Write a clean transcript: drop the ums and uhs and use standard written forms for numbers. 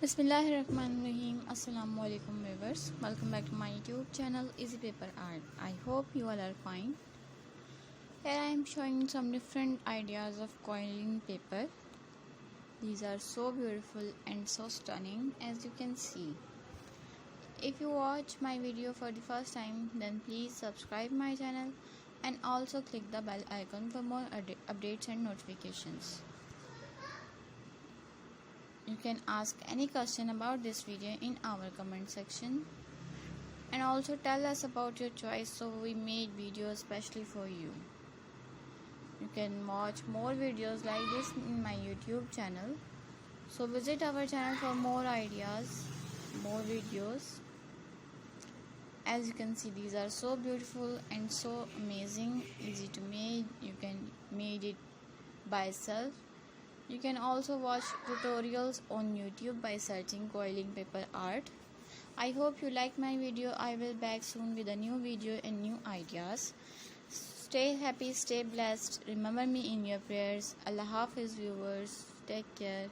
Bismillahirrahmanirrahim. Assalamu alaikum viewers. Welcome back to my YouTube channel Easy Paper Art. I hope you all are fine. Here I am showing some different ideas of quilling paper. These are so beautiful and so stunning as you can see. If you watch my video for the first time, then please subscribe my channel and also click the bell icon for more updates and notifications. You can ask any question about this video in our comment section and also tell us about your choice, so we made videos especially for you. You can watch more videos like this in my YouTube channel, so visit our channel for more ideas, more videos. As you can see, these are so beautiful and so amazing, easy to make. You can make it by yourself. You can also watch tutorials on YouTube by searching quilling paper art. I hope you like my video. I will back soon with a new video and new ideas. Stay happy, stay blessed. Remember me in your prayers. Allah Hafiz viewers. Take care.